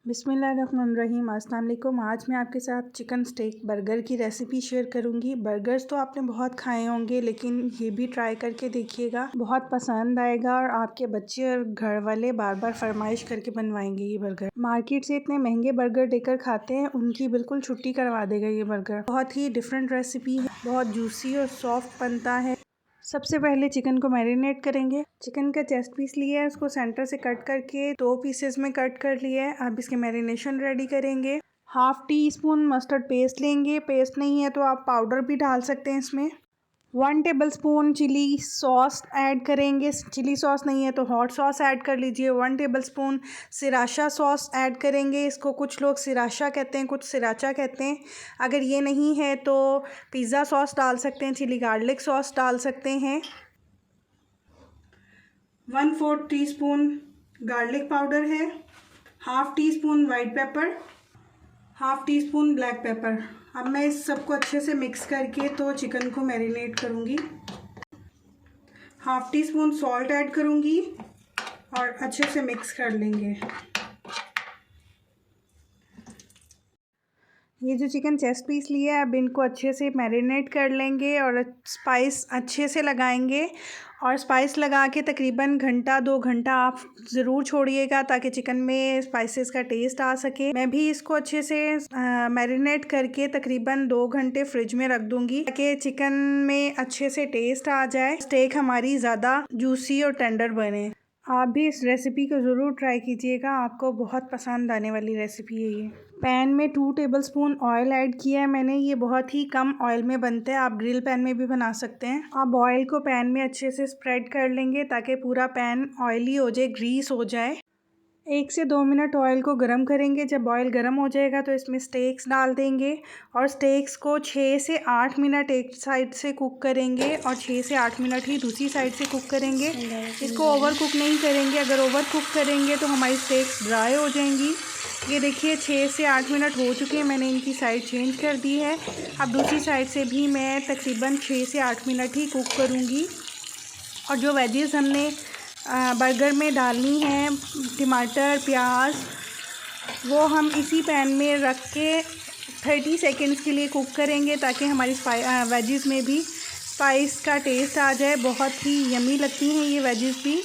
बिस्मिल्लाहिर्रहमानिर्रहीम। अस्सलाम वालेकुम। आज मैं आपके साथ चिकन स्टेक बर्गर की रेसिपी शेयर करूंगी। बर्गर्स तो आपने बहुत खाए होंगे, लेकिन ये भी ट्राई करके देखिएगा, बहुत पसंद आएगा और आपके बच्चे और घर वाले बार बार फरमाइश करके बनवाएंगे ये बर्गर। मार्केट से इतने महंगे बर्गर लेकर खाते हैं, उनकी बिल्कुल छुट्टी करवा देगा ये बर्गर। बहुत ही डिफरेंट रेसिपी है, बहुत जूसी और सॉफ्ट बनता है। सबसे पहले चिकन को मैरिनेट करेंगे। चिकन का चेस्ट पीस लिया है, उसको सेंटर से कट करके 2 पीसेस में कट कर लिया है। अब इसके मैरिनेशन रेडी करेंगे। 1/2 टीस्पून मस्टर्ड पेस्ट लेंगे। पेस्ट नहीं है तो आप पाउडर भी डाल सकते हैं इसमें। 1 टेबलस्पून चिली सॉस ऐड करेंगे। चिली सॉस नहीं है तो हॉट सॉस ऐड कर लीजिए। 1 टेबलस्पून सिराशा सॉस ऐड करेंगे। इसको कुछ लोग सिराशा कहते हैं, कुछ सिराचा कहते हैं। अगर ये नहीं है तो पिज़्ज़ा सॉस डाल सकते हैं, चिली गार्लिक सॉस डाल सकते हैं। 1/4 टीस्पून गार्लिक पाउडर है। 1/2 teaspoon white paper, 1/2 teaspoon black pepper. अब मैं इस सबको अच्छे से मिक्स करके तो चिकन को मैरिनेट करूँगी। 1/2 टीस्पून सॉल्ट ऐड करूँगी और अच्छे से मिक्स कर लेंगे। ये जो चिकन चेस्ट पीस लिया है, अब इनको अच्छे से मैरिनेट कर लेंगे और स्पाइस अच्छे से लगाएंगे। और स्पाइस लगा के तकरीबन घंटा 2 घंटा आप ज़रूर छोड़िएगा, ताकि चिकन में स्पाइसेस का टेस्ट आ सके। मैं भी इसको अच्छे से मैरिनेट करके तकरीबन 2 घंटे फ्रिज में रख दूँगी, ताकि चिकन में अच्छे से टेस्ट आ जाए, स्टेक हमारी ज़्यादा जूसी और टेंडर बने। आप भी इस रेसिपी को ज़रूर ट्राई कीजिएगा, आपको बहुत पसंद आने वाली रेसिपी है ये। पैन में 2 टेबलस्पून ऑयल ऐड किया है मैंने। ये बहुत ही कम ऑयल में बनता है, आप ग्रिल पैन में भी बना सकते हैं। अब ऑयल को पैन में अच्छे से स्प्रेड कर लेंगे, ताकि पूरा पैन ऑयली हो जाए, ग्रीस हो जाए। 1 से 2 मिनट ऑयल को गरम करेंगे। जब ऑयल गरम हो जाएगा तो इसमें स्टेक्स डाल देंगे और स्टेक्स को 6 से 8 मिनट एक साइड से कुक करेंगे और 6 से 8 मिनट ही दूसरी साइड से कुक करेंगे। इसको ओवर कुक नहीं करेंगे, अगर ओवर कुक करेंगे तो हमारी स्टेक्स ड्राई हो जाएंगी। ये देखिए 6 से 8 मिनट हो चुके हैं, मैंने इनकी साइड चेंज कर दी है। अब दूसरी साइड से भी मैं तकरीबन 6 से 8 मिनट ही कुक करूँगी। और जो वेजेस हमने बर्गर में डालनी है, टमाटर, प्याज, वो हम इसी पैन में रख के 30 सेकंड्स के लिए कुक करेंगे, ताकि हमारी वेजेस में भी स्पाइस का टेस्ट आ जाए। बहुत ही यमी लगती हैं ये वेजेस भी।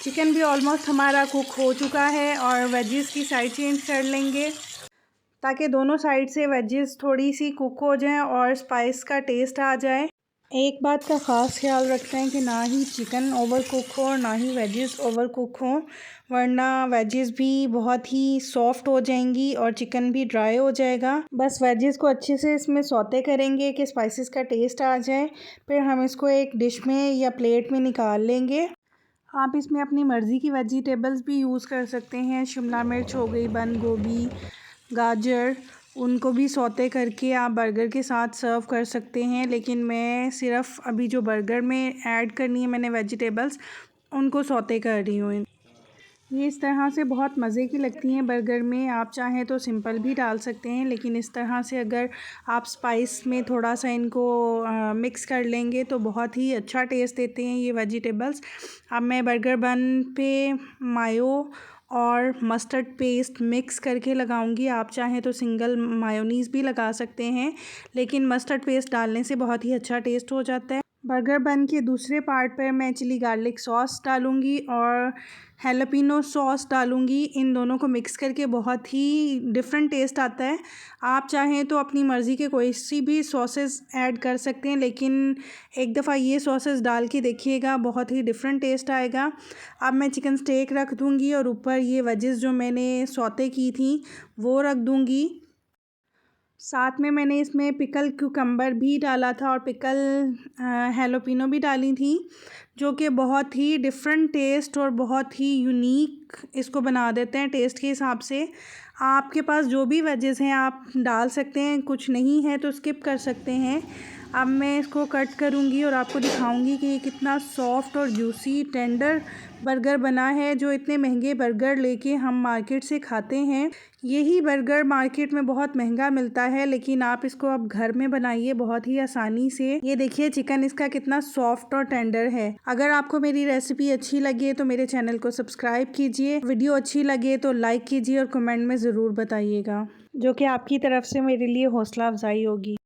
चिकन भी ऑलमोस्ट हमारा कुक हो चुका है और वेजेस की साइड चेंज कर लेंगे, ताकि दोनों साइड से वेजेस थोड़ी सी कुक हो जाएं और स्पाइस का टेस्ट आ जाए। एक बात का ख़ास ख्याल रखते हैं कि ना ही चिकन ओवर कुक हो और ना ही वेजेस ओवर कुक हो, वरना वेजेस भी बहुत ही सॉफ्ट हो जाएंगी और चिकन भी ड्राई हो जाएगा। बस वेजेस को अच्छे से इसमें सौते करेंगे कि स्पाइसेस का टेस्ट आ जाए। फिर हम इसको एक डिश में या प्लेट में निकाल लेंगे। आप इसमें अपनी मर्ज़ी की वेजिटेबल्स भी यूज़ कर सकते हैं। शिमला मिर्च हो गई, बंद गोभी, गाजर, उनको भी सौते करके आप बर्गर के साथ सर्व कर सकते हैं। लेकिन मैं सिर्फ़ अभी जो बर्गर में ऐड करनी है मैंने वेजिटेबल्स, उनको सौते कर रही हूँ। ये इस तरह से बहुत मज़े की लगती हैं बर्गर में। आप चाहें तो सिंपल भी डाल सकते हैं, लेकिन इस तरह से अगर आप स्पाइस में थोड़ा सा इनको मिक्स कर लेंगे तो बहुत ही अच्छा टेस्ट देते हैं ये वेजिटेबल्स। अब मैं बर्गर बन पे मायो और मस्टर्ड पेस्ट मिक्स करके लगाऊंगी। आप चाहें तो सिंगल मायोनीज़ भी लगा सकते हैं, लेकिन मस्टर्ड पेस्ट डालने से बहुत ही अच्छा टेस्ट हो जाता है। बर्गर बन के दूसरे पार्ट पर मैं चिली गार्लिक सॉस डालूंगी और हैलोपिनो सॉस डालूंगी। इन दोनों को मिक्स करके बहुत ही डिफरेंट टेस्ट आता है। आप चाहें तो अपनी मर्ज़ी के कोई सी भी सॉसेस ऐड कर सकते हैं, लेकिन एक दफ़ा ये सॉसेस डाल के देखिएगा, बहुत ही डिफरेंट टेस्ट आएगा। अब मैं चिकन स्टेक रख दूंगी और ऊपर ये वेजेस जो मैंने सौते की थी वो रख दूंगी। साथ में मैंने इसमें पिकल क्यूकम्बर भी डाला था और पिकल हैलोपिनो भी डाली थी, जो कि बहुत ही डिफरेंट टेस्ट और बहुत ही यूनिक इसको बना देते हैं टेस्ट के हिसाब से। आपके पास जो भी वेजेस हैं आप डाल सकते हैं, कुछ नहीं है तो स्किप कर सकते हैं। अब मैं इसको कट करूँगी और आपको दिखाऊँगी कि ये कितना सॉफ्ट और जूसी टेंडर बर्गर बना है। जो इतने महंगे बर्गर लेके हम मार्केट से खाते हैं, यही बर्गर मार्केट में बहुत महंगा मिलता है, लेकिन आप इसको अब घर में बनाइए बहुत ही आसानी से। ये देखिए चिकन इसका कितना सॉफ्ट और टेंडर है। अगर आपको मेरी रेसिपी अच्छी लगे तो मेरे चैनल को सब्सक्राइब कीजिए, वीडियो अच्छी लगे तो लाइक कीजिए और कमेंट में ज़रूर बताइएगा, जो कि आपकी तरफ से मेरे लिए हौसला अफजाई होगी।